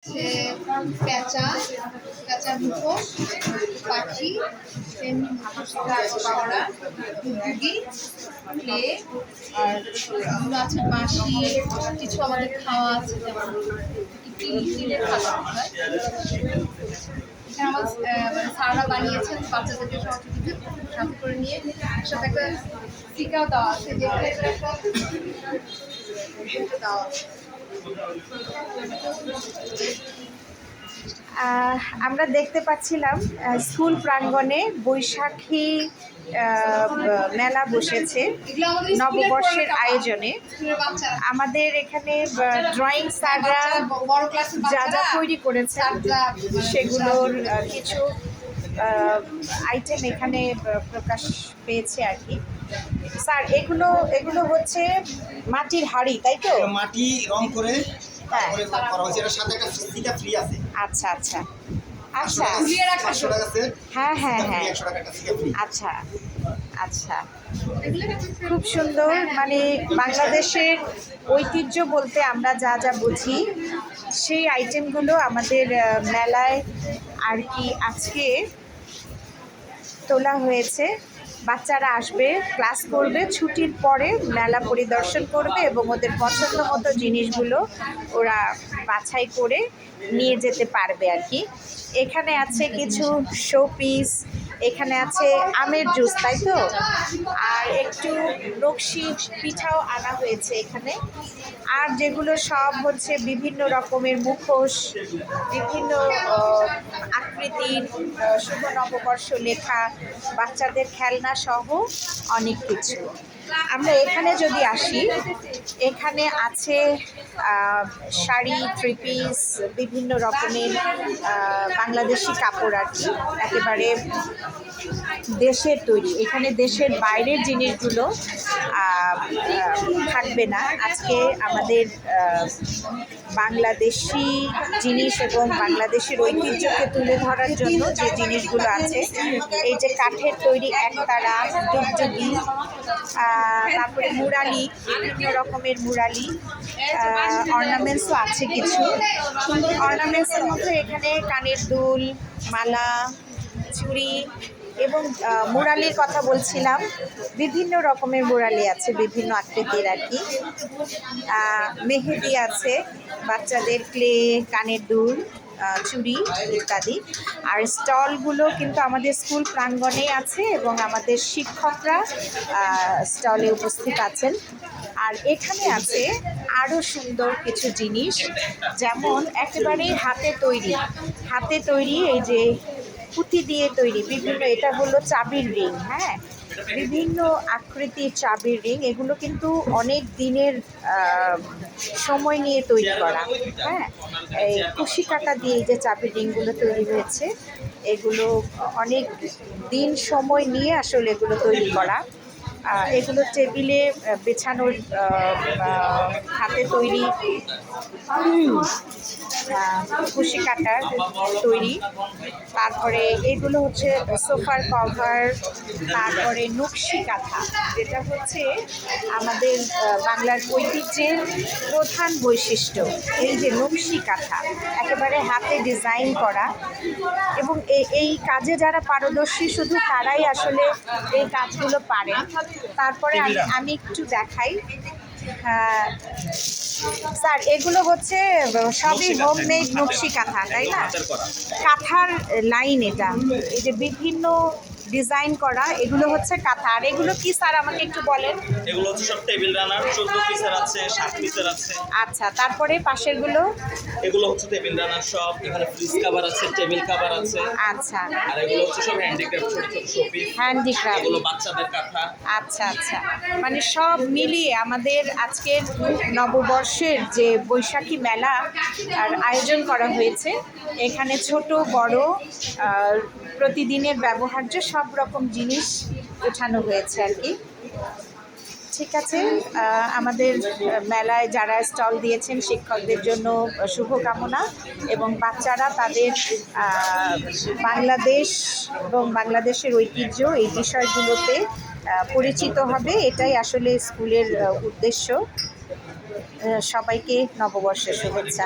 সে পেঁচা, পেঁচার মুখোশ, পাখি, তেমনি ছড়া, ডুগডুগি, ক্লে, আর এগুলো আছে বাঁশি, কিছু আমাদের খাওয়া আছে যেমন টিনের খাওয়া হয়। এখানে আমার মানে স্যাররা বানিয়েছেন বাচ্চাদেরকে সহযোগিতা সাথে করে নিয়ে একসাথে একটা টিকাও দেওয়া আছে যেখানে দেওয়া আছে। আমরা দেখতে পাচ্ছিলাম স্কুল প্রাঙ্গণে বৈশাখী মেলা বসেছে নববর্ষের আয়োজনে। আমাদের এখানে ড্রয়িং স্যাররা যা যা তৈরি করেছে সেগুলোর কিছু আইটেম এখানে প্রকাশ পেয়েছে আর কি। স্যার এগুলো হচ্ছে মাটির হাঁড়ি, তাই তো? মাটি রং করে করা হয়েছে। এর সাথে একটা স্টিকার ফ্রি আছে। আচ্ছা আচ্ছা আচ্ছা, 500 টাকা সেট। হ্যাঁ হ্যাঁ হ্যাঁ, 100 টাকা একটা স্টিকার ফ্রি। আচ্ছা আচ্ছা, খুব সুন্দর। মানে বাংলাদেশের ঐতিহ্য বলতে আমরা যা যা বুঝি সেই আইটেমগুলো আমাদের মেলায় আর কি আজকে তোলা হয়েছে। বাচ্চারা আসবে, ক্লাস করবে, ছুটির পরে মেলা পরিদর্শন করবে এবং ওদের পছন্দ মতো জিনিসগুলো ওরা বাছাই করে নিয়ে যেতে পারবে আর কি। এখানে আছে কিছু শো পিস, এখানে আছে আমের জুস, তাই তো? আর একটু নকশি পিঠাও আনা হয়েছে এখানে। আর যেগুলো সব হচ্ছে বিভিন্ন রকমের মুখোশ, বিভিন্ন আকৃতির, শুভ নববর্ষ লেখা, বাচ্চাদের খেলনা সহ অনেক কিছু। আমরা এখানে যদি আসি, এখানে আছে শাড়ি, থ্রি পিস, বিভিন্ন রকমের বাংলাদেশি কাপড় আর কি, একেবারে দেশের তৈরি। এখানে দেশের বাইরের জিনিসগুলো থাকবে না। আজকে আমাদের বাংলাদেশি জিনিস এবং বাংলাদেশের ঐতিহ্যকে তুলে ধরার জন্য যে জিনিসগুলো আছে, এই যে কাঠের তৈরি একতারা, ডুগডুগি, তারপরে মুরালি, বিভিন্ন রকমের মুরালি, অর্নামেন্টসও আছে কিছু। অর্নামেন্টসের মধ্যে এখানে কানের দুল, মালা, চুড়ি এবং মুরালির কথা বলছিলাম, বিভিন্ন রকমের মুরালি আছে, বিভিন্ন আকৃতির আর কি। মেহেদি আছে, বাচ্চাদের ক্লে, কানের দুল, চুড়ি ইত্যাদি। আর স্টলগুলো কিন্তু আমাদের স্কুল প্রাঙ্গণেই আছে এবং আমাদের শিক্ষকরা স্টলে উপস্থিত আছেন। আর এখানে আছে আরও সুন্দর কিছু জিনিস, যেমন একেবারেই হাতে তৈরি এই যে পুঁতি দিয়ে তৈরি বিভিন্ন, এটা হলো চাবির রিং। হ্যাঁ, বিভিন্ন আকৃতির চাবির রিং, এগুলো কিন্তু অনেক দিনের সময় নিয়ে তৈরি করা। হ্যাঁ, এই কুশি কাটা দিয়ে এই যে চাবির রিংগুলো তৈরি হয়েছে, এগুলো অনেক দিন সময় নিয়ে আসলে এগুলো তৈরি করা। এগুলো টেবিলে বেছানোর হাতে তৈরি কুশি কাটার তৈরি। তারপরে এগুলো হচ্ছে সোফার কভার, তারপরে নকশি কাঁথা, যেটা হচ্ছে আমাদের বাংলার ঐতিহ্যের প্রধান বৈশিষ্ট্য। এই যে নকশি কাঁথা একেবারে হাতে ডিজাইন করা, এবং এই কাজে যারা পারদর্শী শুধু তারাই আসলে এই কাজগুলো পারেন। তারপরে আমি একটু দেখাই। স্যার, এগুলো হচ্ছে সবই হোমমেড নকশি কাঁথা, তাই না? কাঁথার লাইন, এটা এই যে বিভিন্ন ডিজাইন করা, এগুলো হচ্ছে কাঁথা। আর এগুলো কি স্যার আমাকে একটু বলেন? এগুলো হচ্ছে সব টেবিল রানার, 14 পিসের আছে, 7 পিসের আছে। আচ্ছা, তারপরে পাশেরগুলো? এগুলো হচ্ছে টেবিল রানার সব, এখানে ফ্রিজ কভার আছে, টেবিল কভার আছে। আচ্ছা, আর এগুলো হচ্ছে সব হ্যান্ডিক্রাফট, ছোট ছোট শোপিস, হ্যান্ডিক্রাফট। এগুলো বাচ্চাদের কাঁথা। আচ্ছা আচ্ছা, মানে সব মিলিয়ে আমাদের আজকের নববর্ষের যে বৈশাখী মেলা আর আয়োজন করা হয়েছে, এখানে ছোট বড় প্রতিদিনের ব্যবহার্য সব রকম জিনিস ওঠানো হয়েছে আর কি। ঠিক আছে, আমাদের মেলায় যারা স্টল দিয়েছেন শিক্ষকদের জন্য শুভকামনা, এবং বাচ্চারা তাদের বাংলাদেশ এবং বাংলাদেশের ঐতিহ্য এই বিষয়গুলোতে পরিচিত হবে, এটাই আসলে স্কুলের উদ্দেশ্য। সবাইকে নববর্ষের শুভেচ্ছা।